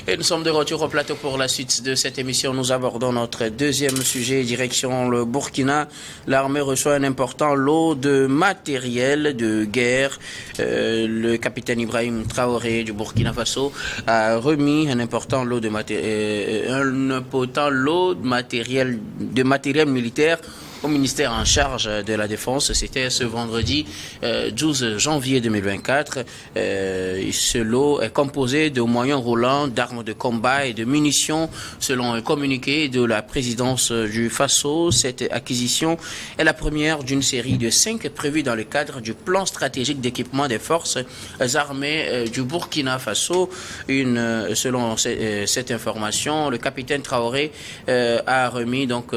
Et nous sommes de retour au plateau pour la suite de cette émission. Nous abordons notre deuxième sujet, direction le Burkina. L'armée reçoit un important lot de matériel de guerre. Le capitaine Ibrahim Traoré du Burkina Faso a remis un important lot de matériel militaire au ministère en charge de la Défense. C'était ce vendredi 12 janvier 2024. Ce lot est composé de moyens roulants, d'armes de combat et de munitions. Selon un communiqué de la présidence du Faso, cette acquisition est la première d'une série de 5 prévues dans le cadre du plan stratégique d'équipement des forces armées du Burkina Faso. Selon cette information, le capitaine Traoré a remis donc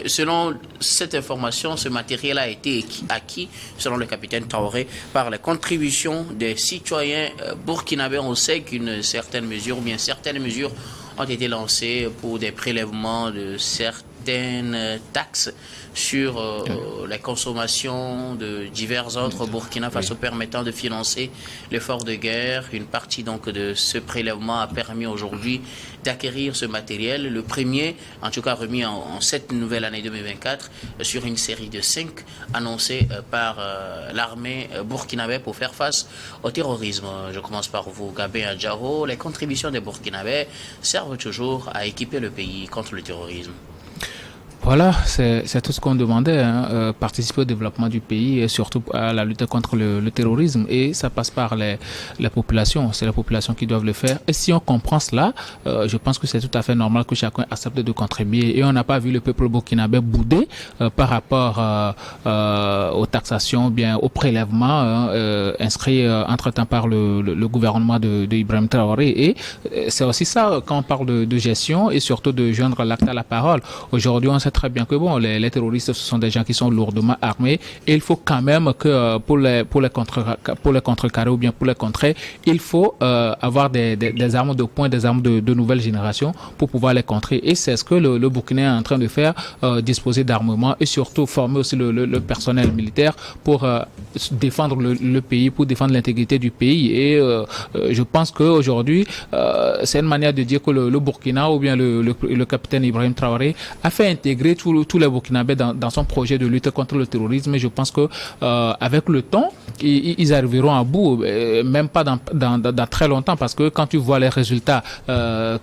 selon cette information, ce matériel a été acquis, selon le capitaine Traoré, par les contributions des citoyens burkinabés. On sait certaines mesures ont été lancées pour des prélèvements de certaines taxes sur les consommations de divers autres Burkina Faso permettant de financer l'effort de guerre. Une partie donc de ce prélèvement a permis aujourd'hui d'acquérir ce matériel, le premier, en tout cas remis en cette nouvelle année 2024, sur une série de 5 annoncés par l'armée burkinabé pour faire face au terrorisme. Je commence par vous, Gabé Adjaro. Les contributions des Burkinabés servent toujours à équiper le pays contre le terrorisme. Voilà, c'est tout ce qu'on demandait, participer au développement du pays et surtout à la lutte contre le terrorisme. Et ça passe par les populations, c'est les populations qui doivent le faire. Et si on comprend cela, je pense que c'est tout à fait normal que chacun accepte de contribuer. Et on n'a pas vu le peuple burkinabé bouder par rapport aux taxations, bien aux prélèvements inscrits entre-temps par le gouvernement de Ibrahim Traoré. Et c'est aussi ça quand on parle de gestion et surtout de joindre l'acte à la parole. Aujourd'hui, on sait très bien que les terroristes, ce sont des gens qui sont lourdement armés et il faut quand même que pour les contrecarrer ou bien pour les contrer, il faut avoir des armes de poing, des armes de nouvelle génération pour pouvoir les contrer. Et c'est ce que le Burkina est en train de faire, disposer d'armement et surtout former aussi le personnel militaire pour défendre le pays, pour défendre l'intégrité du pays. Et je pense qu'aujourd'hui, c'est une manière de dire que le Burkina ou bien le capitaine Ibrahim Traoré a fait intégrer tous les Burkinabés dans son projet de lutte contre le terrorisme. Et je pense que avec le temps, ils arriveront à bout, même pas dans très longtemps, parce que quand tu vois les résultats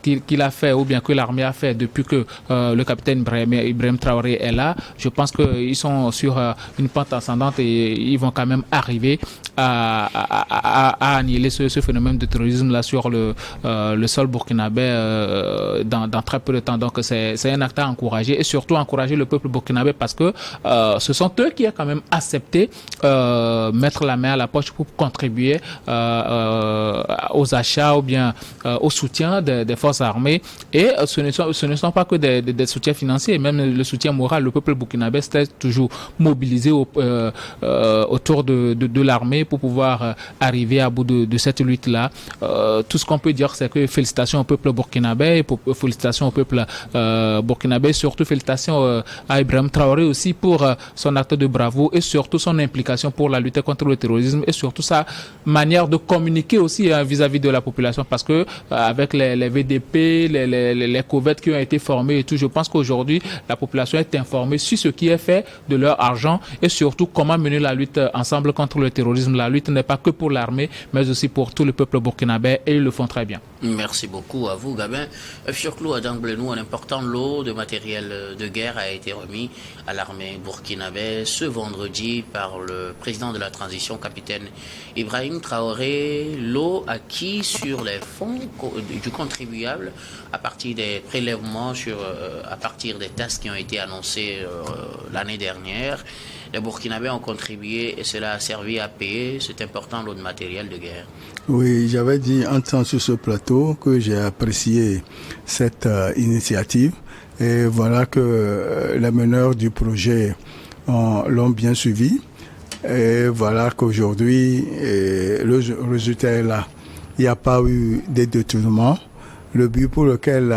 qu'il a fait ou bien que l'armée a fait depuis que le capitaine Ibrahim Traoré est là, je pense qu'ils sont sur une pente ascendante et ils vont quand même arriver à annihiler ce phénomène de terrorisme là sur le sol burkinabé dans très peu de temps. Donc c'est un acte à encourager et surtout encourager le peuple burkinabé parce que ce sont eux qui ont quand même accepté mettre la main à la poche pour contribuer aux achats ou bien au soutien des forces armées. Et ce ne sont pas que des soutiens financiers, même le soutien moral. Le peuple burkinabé s'est toujours mobilisé autour de l'armée pour pouvoir arriver à bout de cette lutte-là. Tout ce qu'on peut dire, c'est que félicitations au peuple burkinabé, félicitations au peuple burkinabé, surtout félicitations à Ibrahim Traoré aussi pour son acte de bravoure et surtout son implication pour la lutte contre le terrorisme et surtout sa manière de communiquer aussi vis-à-vis de la population parce que avec les VDP, les covettes qui ont été formés et tout, je pense qu'aujourd'hui la population est informée sur ce qui est fait de leur argent et surtout comment mener la lutte ensemble contre le terrorisme. La lutte n'est pas que pour l'armée mais aussi pour tout le peuple burkinabé et ils le font très bien. Merci beaucoup à vous, Gabin. Surclou à Danglenou, un important lot de matériel de guerre a été remis à l'armée burkinabé ce vendredi par le président de la transition, capitaine Ibrahim Traoré. Lot acquis sur les fonds du contribuable à partir des prélèvements, à partir des taxes qui ont été annoncées l'année dernière. Les Burkinabés ont contribué et cela a servi à payer cet important lot de matériel de guerre. Oui, j'avais dit en temps sur ce plateau que j'ai apprécié cette initiative et voilà que les meneurs du projet l'ont bien suivi et voilà qu'aujourd'hui le résultat est là. Il n'y a pas eu de détournement. Le but pour lequel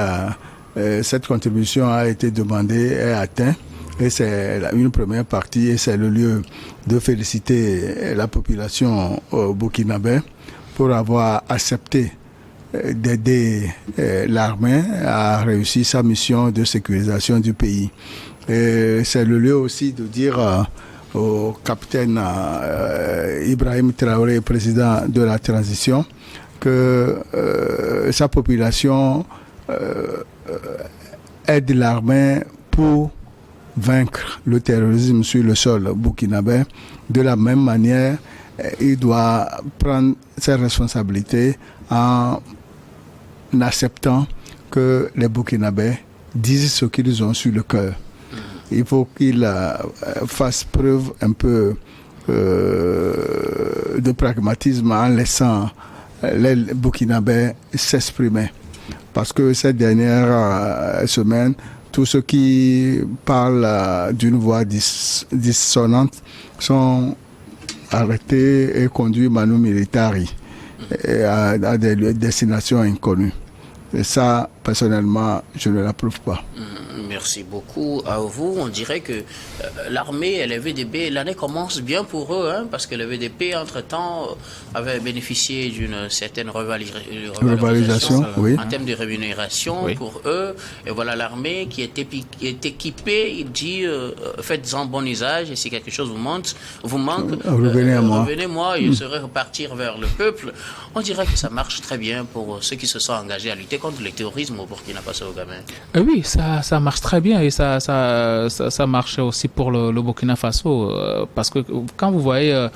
cette contribution a été demandée est atteint. Et c'est une première partie et c'est le lieu de féliciter la population burkinabé pour avoir accepté d'aider l'armée à réussir sa mission de sécurisation du pays. Et c'est le lieu aussi de dire au capitaine Ibrahim Traoré, président de la transition, que sa population aide l'armée pour vaincre le terrorisme sur le sol burkinabé. De la même manière, il doit prendre ses responsabilités en acceptant que les Burkinabés disent ce qu'ils ont sur le cœur. Il faut qu'ils fassent preuve un peu de pragmatisme en laissant les Burkinabés s'exprimer. Parce que ces dernières semaines, tous ceux qui parlent d'une voix dissonante sont arrêtés et conduits manu militari à des destinations inconnues. Et ça, personnellement, je ne l'approuve pas. Merci beaucoup à vous. On dirait que l'armée et les VDP, l'année commence bien pour eux, hein, parce que les VDP, entre-temps, avaient bénéficié d'une certaine revalorisation oui. En termes de rémunération pour eux. Et voilà l'armée qui est équipée, il dit, faites-en bon usage, et si quelque chose vous manque, revenez-moi, je serai repartir vers le peuple. On dirait que ça marche très bien pour ceux qui se sont engagés à lutter contre le terrorisme au Burkina Faso, gamin. Oui, ça marche très bien et ça marche aussi pour le Burkina Faso parce que quand vous voyez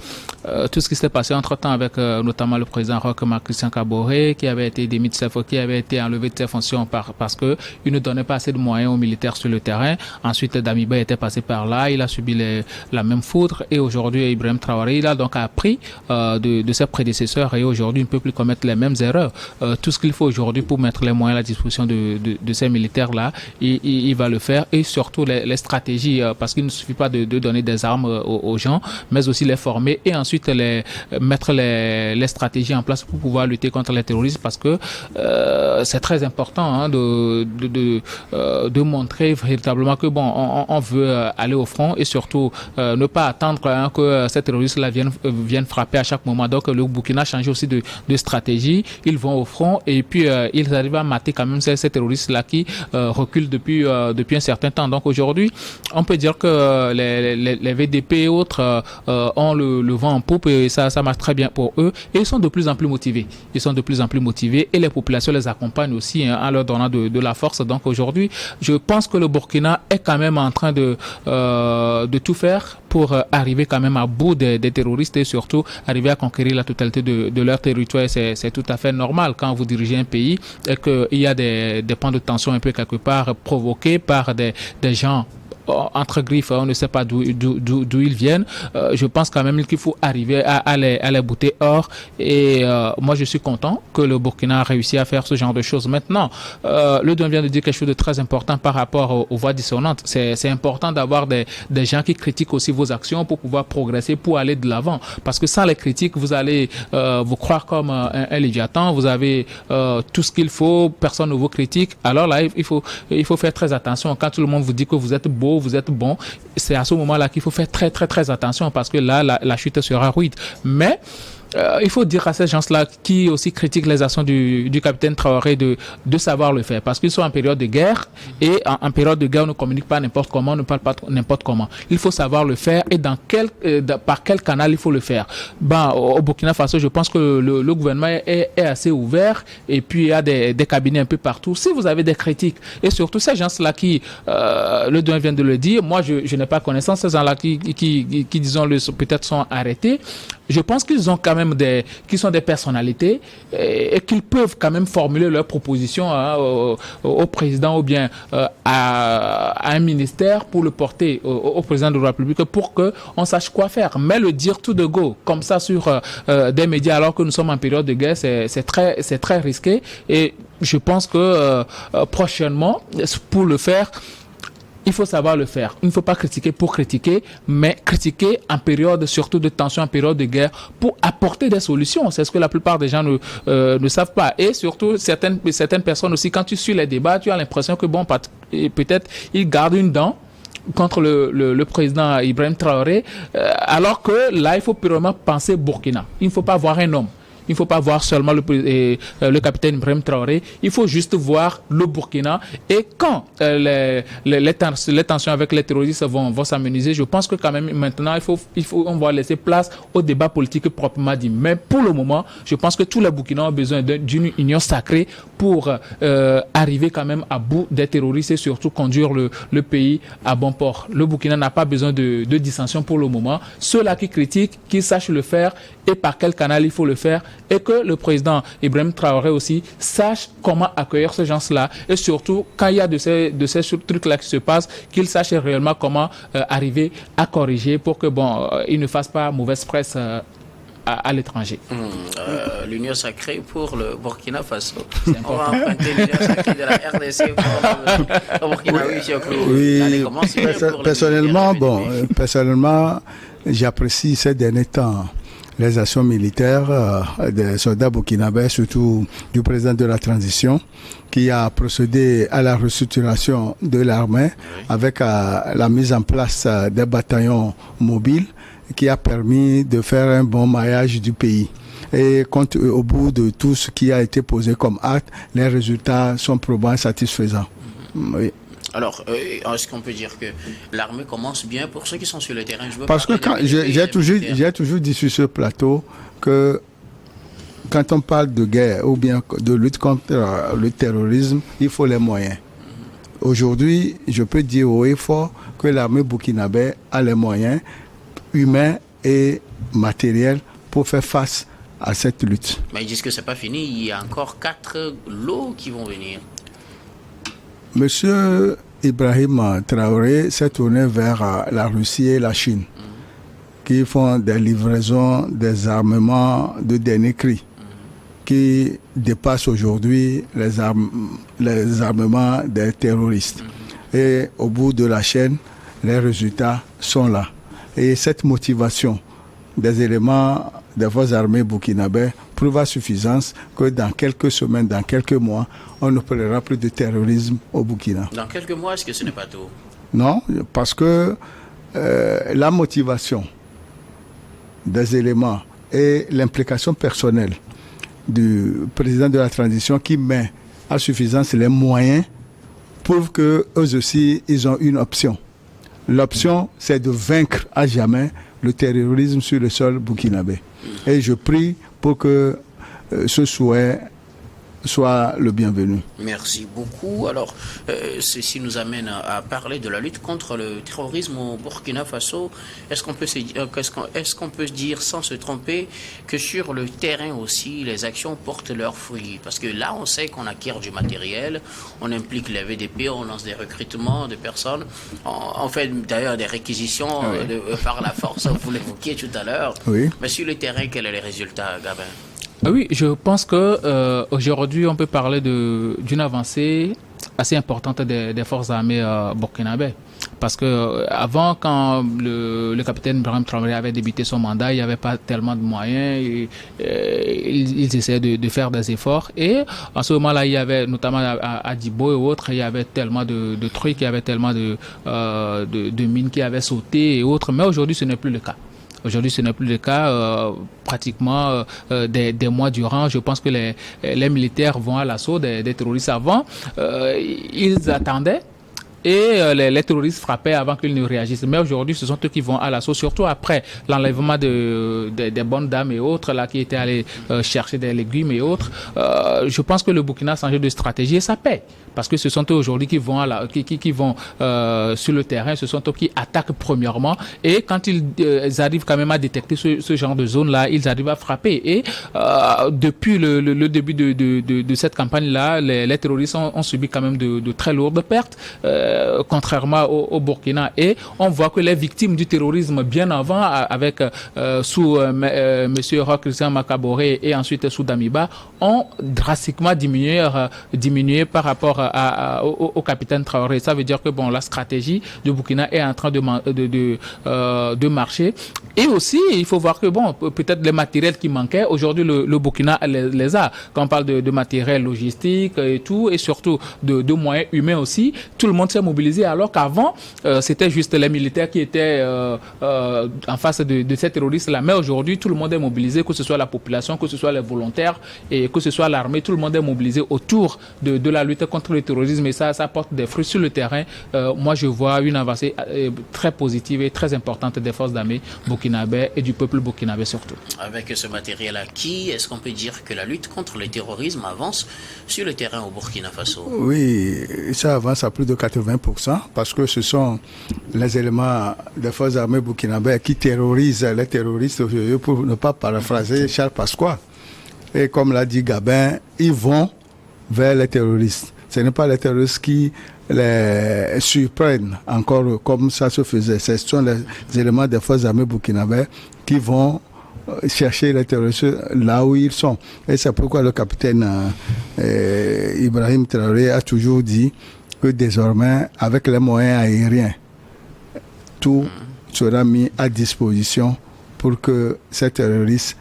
tout ce qui s'est passé entre-temps avec notamment le président Roch Marc Christian Kaboré qui avait été démis de ses fonctions, qui avait été enlevé de ses fonctions parce que il ne donnait pas assez de moyens aux militaires sur le terrain. Ensuite, Damiba était passé par là, il a subi la même foudre et aujourd'hui Ibrahim Traoré, il a donc appris de ses prédécesseurs et aujourd'hui il ne peut plus commettre les mêmes erreurs. Tout ce qu'il faut aujourd'hui pour mettre les moyens à la disposition de ces militaires-là, il va le faire et surtout les stratégies parce qu'il ne suffit pas de donner des armes aux gens mais aussi les former et ensuite mettre les stratégies en place pour pouvoir lutter contre les terroristes parce que c'est très important de montrer véritablement que on veut aller au front et surtout ne pas attendre que ces terroristes-là viennent frapper à chaque moment. Donc le Burkina change aussi de stratégie, ils vont au front et puis ils arrivent à mater quand même ces terroristes-là qui reculent depuis un certain temps. Donc aujourd'hui, on peut dire que les VDP et autres ont le vent en poupe et ça marche très bien pour eux et ils sont de plus en plus motivés. Et les populations les accompagnent aussi en leur donnant de la force. Donc aujourd'hui, je pense que le Burkina est quand même en train de tout faire pour arriver quand même à bout des terroristes et surtout arriver à conquérir la totalité de leur territoire. C'est tout à fait normal quand vous dirigez un pays et qu'il y a des points de tension un peu quelque part provoqués par des gens entre griffes, on ne sait pas d'où ils viennent. Je pense quand même qu'il faut arriver à les bouter hors et moi je suis content que le Burkina a réussi à faire ce genre de choses. Maintenant, le don vient de dire quelque chose de très important par rapport aux voix dissonantes. C'est important d'avoir des gens qui critiquent aussi vos actions pour pouvoir progresser, pour aller de l'avant. Parce que sans les critiques, vous allez vous croire comme un léviathan, vous avez tout ce qu'il faut, personne ne vous critique. Alors là, il faut faire très attention. Quand tout le monde vous dit que vous êtes beau, vous êtes bon, c'est à ce moment-là qu'il faut faire très très très attention parce que là la chute sera rude. Mais il faut dire à ces gens-là qui aussi critiquent les actions du capitaine Traoré de savoir le faire parce qu'ils sont en période de guerre et en période de guerre on ne communique pas n'importe comment, on ne parle pas n'importe comment. Il faut savoir le faire et par quel canal il faut le faire. Au Burkina Faso, je pense que le gouvernement est assez ouvert et puis il y a des cabinets un peu partout. Si vous avez des critiques et surtout ces gens-là qui, le doyen vient de le dire, moi je n'ai pas connaissance, ces gens-là qui disons-le peut-être sont arrêtés. Je pense qu'ils ont quand même qui sont des personnalités et qu'ils peuvent quand même formuler leurs propositions au président ou bien à un ministère pour le porter au président de la République pour qu'on sache quoi faire. Mais le dire tout de go comme ça sur des médias alors que nous sommes en période de guerre, c'est très risqué et je pense que prochainement, pour le faire, il faut savoir le faire. Il ne faut pas critiquer pour critiquer, mais critiquer en période surtout de tension, en période de guerre, pour apporter des solutions. C'est ce que la plupart des gens ne savent pas. Et surtout, certaines personnes aussi, quand tu suis les débats, tu as l'impression que peut-être ils gardent une dent contre le président Ibrahim Traoré, alors que là, il faut purement penser Burkina. Il ne faut pas voir un homme. Il ne faut pas voir seulement le capitaine Ibrahim Traoré. Il faut juste voir le Burkina. Et quand les tensions avec les terroristes vont s'amenuiser, je pense que quand même maintenant, on va laisser place au débat politique proprement dit. Mais pour le moment, je pense que tous les Burkinabés ont besoin d'une union sacrée pour arriver quand même à bout des terroristes et surtout conduire le pays à bon port. Le Burkina n'a pas besoin de dissension pour le moment. Ceux-là qui critiquent, qu'ils sachent le faire et par quel canal il faut le faire, et que le président Ibrahim Traoré aussi sache comment accueillir ces gens-là, et surtout quand il y a de ces trucs-là qui se passent, qu'il sache réellement comment arriver à corriger pour que il ne fasse pas mauvaise presse à l'étranger. L'union sacrée pour le Burkina Faso. On va emprunter l'union sacrée de la RDC pour le Burkina. Oui, personnellement, j'apprécie ces derniers temps les actions militaires des soldats burkinabés, surtout du président de la transition, qui a procédé à la restructuration de l'armée avec la mise en place des bataillons mobiles, qui a permis de faire un bon maillage du pays. Et au bout de tout ce qui a été posé comme acte, les résultats sont probablement satisfaisants. Oui. Alors, est-ce qu'on peut dire que l'armée commence bien pour ceux qui sont sur le terrain? Parce que j'ai toujours dit sur ce plateau que quand on parle de guerre ou bien de lutte contre le terrorisme, il faut les moyens. Aujourd'hui, je peux dire haut et fort que l'armée burkinabé a les moyens humains et matériels pour faire face à cette lutte. Mais ils disent que c'est pas fini, il y a encore 4 lots qui vont venir. Monsieur Ibrahim Traoré s'est tourné vers la Russie et la Chine, qui font des livraisons des armements de dernier cri, qui dépassent aujourd'hui les armements des terroristes. Et au bout de la chaîne, les résultats sont là. Et cette motivation des éléments des forces armées burkinabées prouve à suffisance que dans quelques semaines, dans quelques mois, on ne parlera plus de terrorisme au Burkina. Dans quelques mois, est-ce que ce n'est pas tôt? Non, parce que la motivation des éléments et l'implication personnelle du président de la transition qui met à suffisance les moyens prouvent qu'eux aussi, ils ont une option. L'option, c'est de vaincre à jamais le terrorisme sur le sol burkinabé. Et je prie pour que ce souhait soit le bienvenu. Merci beaucoup. Alors, ceci nous amène à parler de la lutte contre le terrorisme au Burkina Faso. Est-ce qu'on peut dire sans se tromper que sur le terrain aussi, les actions portent leurs fruits? Parce que là, on sait qu'on acquiert du matériel, on implique les VDP, on lance des recrutements de personnes, on fait d'ailleurs des réquisitions par la force, vous l'évoquiez tout à l'heure. Oui. Mais sur le terrain, quels sont les résultats, Gabin? Oui, je pense que aujourd'hui, on peut parler d'une avancée assez importante des forces armées burkinabées. Parce que avant, quand le capitaine Ibrahim Traoré avait débuté son mandat, il n'y avait pas tellement de moyens. Ils essayaient de faire des efforts. Et en ce moment-là, il y avait, notamment à Dibo et autres, il y avait tellement de trucs, il y avait tellement de mines qui avaient sauté et autres. Mais aujourd'hui, ce n'est plus le cas. Aujourd'hui, ce n'est plus le cas. Pratiquement des mois durant, je pense que les militaires vont à l'assaut des terroristes. Avant, ils attendaient et les terroristes frappaient avant qu'ils ne réagissent. Mais aujourd'hui, ce sont eux qui vont à l'assaut, surtout après l'enlèvement des bonnes dames et autres là qui étaient allés chercher des légumes et autres. Je pense que le Burkina a changé de stratégie et ça paie. Parce que ce sont eux aujourd'hui qui vont qui vont sur le terrain, ce sont eux qui attaquent premièrement. Et quand ils arrivent quand même à détecter ce genre de zone-là, ils arrivent à frapper. Et depuis le début de cette campagne-là, les terroristes ont subi quand même de très lourdes pertes. Contrairement au Burkina. Et on voit que les victimes du terrorisme bien avant, avec sous M. Christian Makaboré et ensuite sous Damiba, ont drastiquement diminué par rapport au capitaine Traoré. Ça veut dire que la stratégie du Burkina est en train de marcher. Et aussi, il faut voir que peut-être les matériels qui manquaient, aujourd'hui le Burkina les a. Quand on parle de matériel logistique et tout, et surtout de moyens humains aussi, tout le monde sait s'est mobilisé alors qu'avant, c'était juste les militaires qui étaient en face de ces terroristes-là. Mais aujourd'hui, tout le monde est mobilisé, que ce soit la population, que ce soit les volontaires et que ce soit l'armée, tout le monde est mobilisé autour de la lutte contre le terrorisme et ça porte des fruits sur le terrain. Moi, je vois une avancée très positive et très importante des forces d'armée burkinabè et du peuple burkinabè surtout. Avec ce matériel acquis, est-ce qu'on peut dire que la lutte contre le terrorisme avance sur le terrain au Burkina Faso? Oui, ça avance à plus de 80% parce que ce sont les éléments des forces armées burkinabè qui terrorisent les terroristes, pour ne pas paraphraser Charles Pasqua. Et comme l'a dit Gabin, ils vont vers les terroristes. Ce n'est pas les terroristes qui les surprennent encore comme ça se faisait. Ce sont les éléments des forces armées burkinabè qui vont chercher les terroristes là où ils sont. Et c'est pourquoi le capitaine Ibrahim Traoré a toujours dit que désormais, avec les moyens aériens, tout sera mis à disposition pour que ces terroristes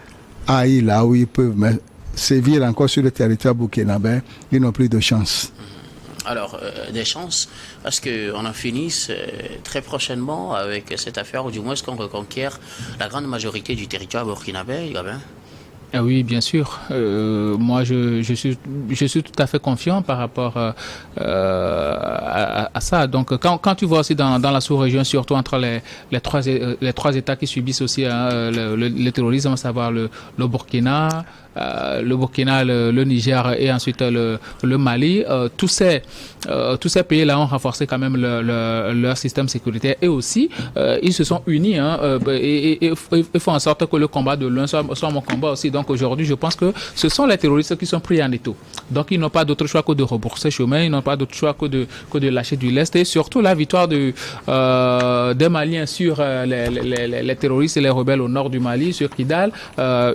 aillent là où ils peuvent. Mais sévir encore sur le territoire burkinabè, ils n'ont plus de chance. Alors, des chances à ce qu'on en finisse très prochainement avec cette affaire, ou du moins qu'on reconquiert la grande majorité du territoire burkinabè, Gabin? Ah oui, bien sûr. Moi, je suis tout à fait confiant par rapport à ça. Donc, quand tu vois aussi dans la sous-région, surtout entre les trois États qui subissent aussi le terrorisme, à savoir le Burkina, le Niger et ensuite le Mali, tous ces pays-là ont renforcé quand même leur système sécuritaire et aussi ils se sont unis et font en sorte que le combat de l'un soit mon combat aussi. Donc aujourd'hui, je pense que ce sont les terroristes qui sont pris en étau. Donc ils n'ont pas d'autre choix que de rebourser chemin, ils n'ont pas d'autre choix que de lâcher du lest et surtout la victoire des Maliens sur les terroristes et les rebelles au nord du Mali, sur Kidal,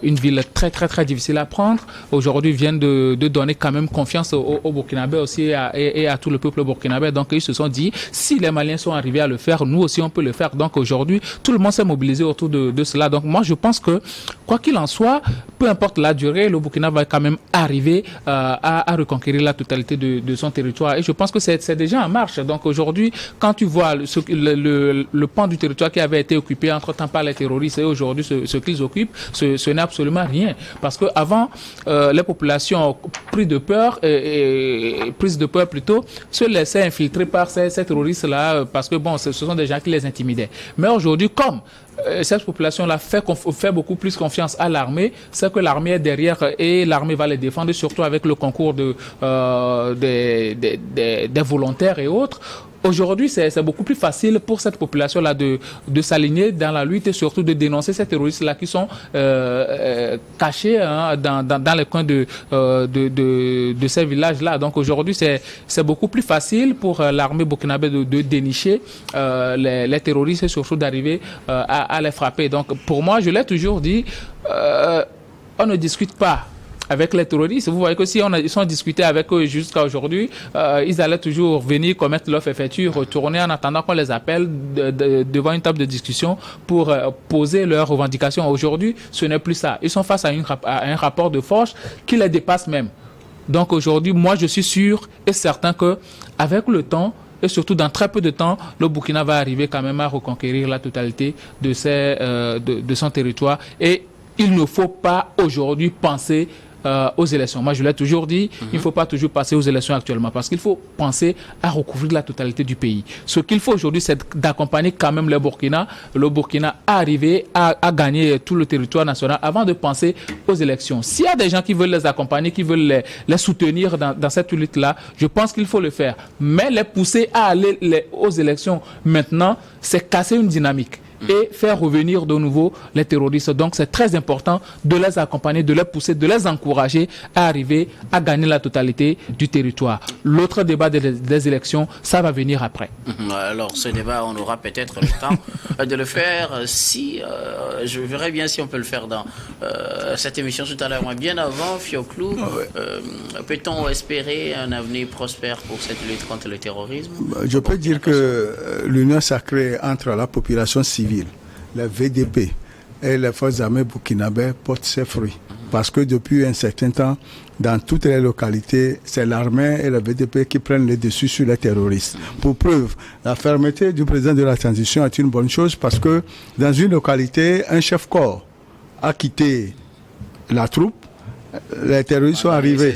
une ville très très très difficile à prendre. Aujourd'hui, viennent de donner quand même confiance au Burkinabè aussi et à tout le peuple burkinabè. Donc, ils se sont dit, si les Maliens sont arrivés à le faire, nous aussi, on peut le faire. Donc, aujourd'hui, tout le monde s'est mobilisé autour de cela. Donc, moi, je pense que, quoi qu'il en soit, peu importe la durée, le Burkina va quand même arriver à reconquérir la totalité de son territoire. Et je pense que c'est déjà en marche. Donc, aujourd'hui, quand tu vois le pan du territoire qui avait été occupé entre-temps par les terroristes et aujourd'hui, ce qu'ils occupent, ce n'est absolument rien. Parce que avant, les populations prises de peur se laissaient infiltrer par ces terroristes-là parce que bon, ce sont des gens qui les intimidaient. Mais aujourd'hui, comme cette population-là fait beaucoup plus confiance à l'armée, c'est que l'armée est derrière et l'armée va les défendre, surtout avec le concours des volontaires et autres. Aujourd'hui, c'est beaucoup plus facile pour cette population-là de s'aligner dans la lutte et surtout de dénoncer ces terroristes-là qui sont cachés dans les coins de ces villages-là. Donc aujourd'hui, c'est beaucoup plus facile pour l'armée burkinabè de dénicher les terroristes et surtout d'arriver à les frapper. Donc pour moi, je l'ai toujours dit, on ne discute pas avec les terroristes. Vous voyez que si on discutait avec eux jusqu'à aujourd'hui, ils allaient toujours venir commettre leur forfaiture, retourner en attendant qu'on les appelle devant une table de discussion pour poser leurs revendications. Aujourd'hui, ce n'est plus ça. Ils sont face à un rapport de force qui les dépasse même. Donc aujourd'hui, moi je suis sûr et certain que avec le temps, et surtout dans très peu de temps, le Burkina va arriver quand même à reconquérir la totalité de son territoire. Et il ne faut pas aujourd'hui penser aux élections. Moi, je l'ai toujours dit, il ne faut pas toujours passer aux élections actuellement parce qu'il faut penser à recouvrir la totalité du pays. Ce qu'il faut aujourd'hui, c'est d'accompagner quand même le Burkina à arriver à gagner tout le territoire national avant de penser aux élections. S'il y a des gens qui veulent les accompagner, qui veulent les soutenir dans cette lutte-là, je pense qu'il faut le faire. Mais les pousser à aller aux élections maintenant, c'est casser une dynamique et faire revenir de nouveau les terroristes. Donc c'est très important de les accompagner, de les pousser, de les encourager à arriver à gagner la totalité du territoire. L'autre débat des élections, ça va venir après. Alors ce débat, on aura peut-être le temps de le faire si, je verrai bien si on peut le faire dans cette émission tout à l'heure. Bien avant, Fioclou, peut-on espérer un avenir prospère pour cette lutte contre le terrorisme? Je peux dire que l'union sacrée entre la population civile, la VDP et les forces armées burkinabè portent ses fruits. Parce que depuis un certain temps, dans toutes les localités, c'est l'armée et le VDP qui prennent le dessus sur les terroristes. Pour preuve, la fermeté du président de la transition est une bonne chose parce que dans une localité, un chef-corps a quitté la troupe, les terroristes sont arrivés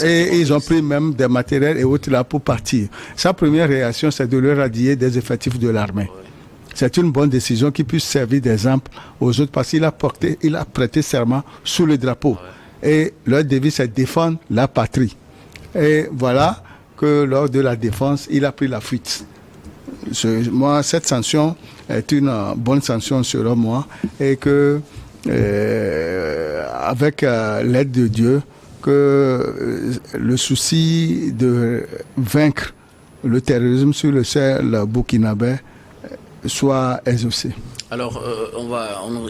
et ils ont pris même des matériels et autres là pour partir. Sa première réaction, c'est de leur radier des effectifs de l'armée. C'est une bonne décision qui puisse servir d'exemple aux autres parce qu'il a prêté serment sous le drapeau. Et leur devise, c'est défendre la patrie. Et voilà que lors de la défense, il a pris la fuite. Moi, cette sanction est une bonne sanction selon moi et que avec l'aide de Dieu, que le souci de vaincre le terrorisme sur le sol burkinabé soit exaucé. Alors,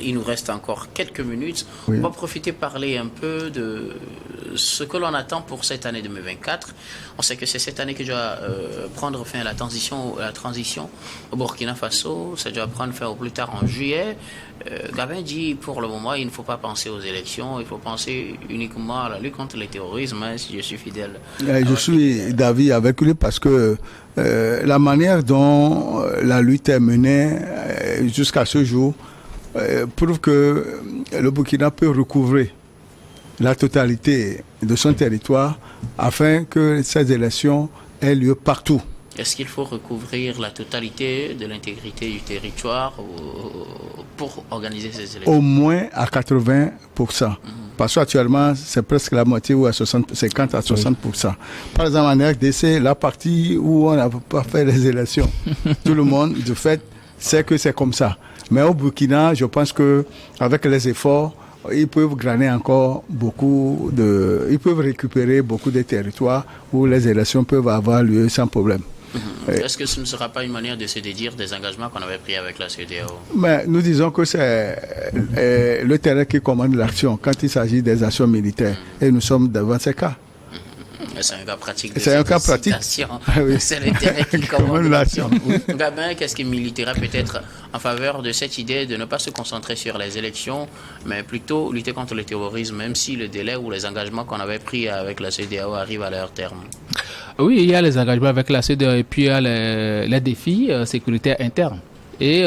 il nous reste encore quelques minutes. Oui. On va profiter parler un peu de ce que l'on attend pour cette année 2024. On sait que c'est cette année que doit prendre fin à la transition au Burkina Faso. Ça doit prendre fin au plus tard en juillet. Gabin dit, pour le moment, il ne faut pas penser aux élections, il faut penser uniquement à la lutte contre le terrorisme, hein, si je suis fidèle. Je suis d'avis avec lui parce que la manière dont la lutte est menée jusqu'à ce jour prouve que le Burkina peut recouvrer la totalité de son territoire afin que ces élections aient lieu partout. Est-ce qu'il faut recouvrir la totalité de l'intégrité du territoire pour organiser ces élections? Au moins à 80%. Parce qu'actuellement, c'est presque la moitié ou à 50 à 60%. Par exemple, en RDC, la partie où on n'a pas fait les élections, tout le monde, de fait, sait que c'est comme ça. Mais au Burkina, je pense qu'avec les efforts, ils peuvent glaner encore ils peuvent récupérer beaucoup de territoires où les élections peuvent avoir lieu sans problème. Est-ce que ce ne sera pas une manière de se dédire des engagements qu'on avait pris avec la CEDEAO? Mais nous disons que c'est le terrain qui commande l'action quand il s'agit des actions militaires. Et nous sommes devant ces cas. C'est un cas pratique. C'est un cas pratique. Oui. C'est le terrain qui commande l'action. Gabin, qu'est-ce qui militera peut-être en faveur de cette idée de ne pas se concentrer sur les élections, mais plutôt lutter contre le terrorisme, même si le délai ou les engagements qu'on avait pris avec la CEDEAO arrivent à leur terme? Oui, il y a les engagements avec la CEDEAO et puis il y a les défis sécuritaires internes. Et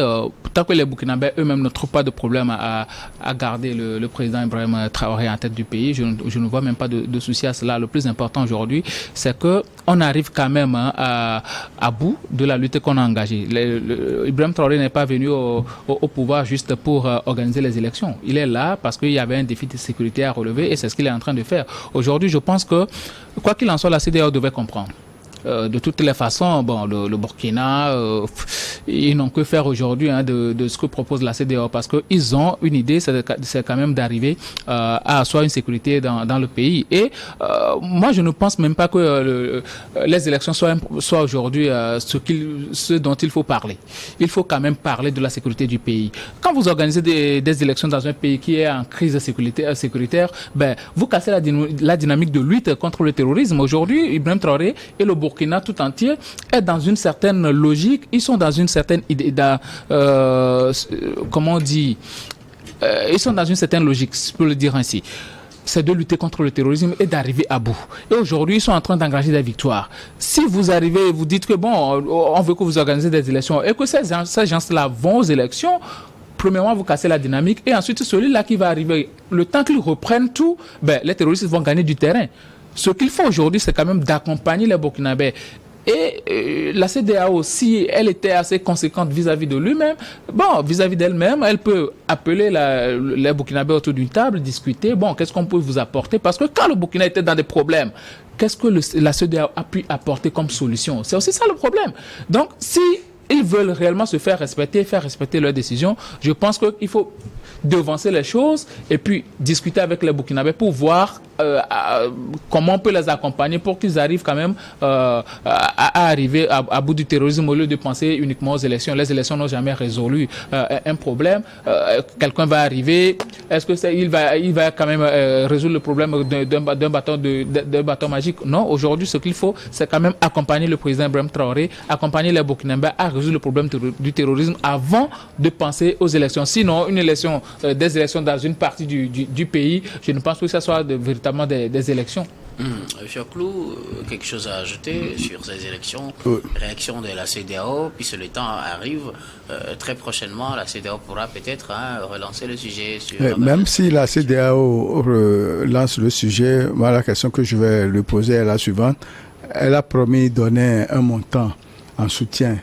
tant que les Burkinabés eux-mêmes ne trouvent pas de problème à garder le président Ibrahim Traoré en tête du pays, je ne vois même pas de souci à cela. Le plus important aujourd'hui, c'est qu'on arrive quand même à bout de la lutte qu'on a engagée. Ibrahim Traoré n'est pas venu au pouvoir juste pour organiser les élections. Il est là parce qu'il y avait un défi de sécurité à relever et c'est ce qu'il est en train de faire. Aujourd'hui, je pense que, quoi qu'il en soit, la CEDEAO devait comprendre. De toutes les façons, bon, le Burkina, ils n'ont que faire aujourd'hui de ce que propose la CEDEAO parce qu'ils ont une idée, c'est quand même d'arriver à asseoir une sécurité dans le pays. Et moi, je ne pense même pas que les élections soient aujourd'hui ce dont il faut parler. Il faut quand même parler de la sécurité du pays. Quand vous organisez des élections dans un pays qui est en crise sécuritaire, ben, vous cassez la dynamique de lutte contre le terrorisme. Aujourd'hui, Ibrahim Traoré et le Burkina tout entier est dans une certaine logique, ils sont dans une certaine idée, comment on dit, ils sont dans une certaine logique, je peux le dire ainsi. C'est de lutter contre le terrorisme et d'arriver à bout. Et aujourd'hui, ils sont en train d'engager des victoires. Si vous arrivez et vous dites que bon, on veut que vous organisez des élections et que ces gens-là vont aux élections, premièrement, vous cassez la dynamique et ensuite, celui-là qui va arriver, le temps qu'ils reprennent tout, ben, les terroristes vont gagner du terrain. Ce qu'il faut aujourd'hui, c'est quand même d'accompagner les Burkinabés. Et la CEDEAO, si elle était assez conséquente vis-à-vis de lui-même, bon, vis-à-vis d'elle-même, elle peut appeler les Burkinabés autour d'une table, discuter, bon, qu'est-ce qu'on peut vous apporter? Parce que quand le Burkina était dans des problèmes, qu'est-ce que la CEDEAO a pu apporter comme solution? C'est aussi ça le problème. Donc, si ils veulent réellement se faire respecter leurs décisions, je pense qu'il faut devancer les choses et puis discuter avec les Burkinabés pour voir comment on peut les accompagner pour qu'ils arrivent quand même à arriver à bout du terrorisme au lieu de penser uniquement aux élections. Les élections n'ont jamais résolu un problème. Quelqu'un va arriver, est-ce que il va quand même résoudre le problème d'un bâton magique? Non, aujourd'hui ce qu'il faut, c'est quand même accompagner le président Ibrahim Traoré, accompagner les Burkinabés à résoudre le problème du terrorisme avant de penser aux élections. Sinon, des élections dans une partie du pays, je ne pense pas que ça soit de véritables véritablement des élections. Monsieur Clou, quelque chose à ajouter sur ces élections, réaction de la CEDEAO, puisque le temps arrive, très prochainement, la CEDEAO pourra peut-être relancer le sujet. Même si la CEDEAO relance le sujet, moi la question que je vais lui poser est la suivante. Elle a promis de donner un montant en soutien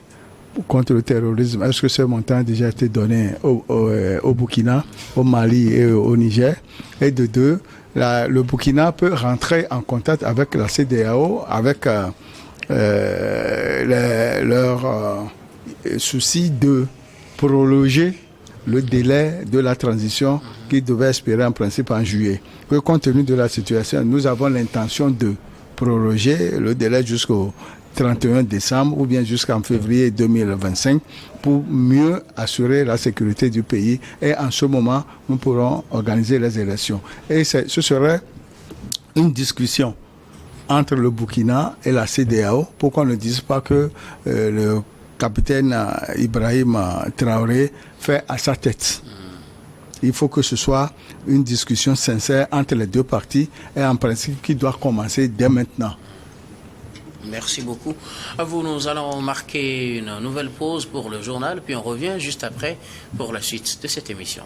contre le terrorisme. Est-ce que ce montant a déjà été donné au Burkina, au Mali et au Niger? Et de deux, le Burkina peut rentrer en contact avec la CEDEAO, avec leur souci de prolonger le délai de la transition qui devait expirer en principe en juillet. Que compte tenu de la situation, nous avons l'intention de prolonger le délai jusqu'au 31 décembre ou bien jusqu'en février 2025 pour mieux assurer la sécurité du pays. Et en ce moment, nous pourrons organiser les élections. Et ce serait une discussion entre le Burkina et la CEDEAO pour qu'on ne dise pas que le capitaine Ibrahim Traoré fait à sa tête. Il faut que ce soit une discussion sincère entre les deux parties et en principe qui doit commencer dès maintenant. Merci beaucoup. À vous, nous allons marquer une nouvelle pause pour le journal, puis on revient juste après pour la suite de cette émission.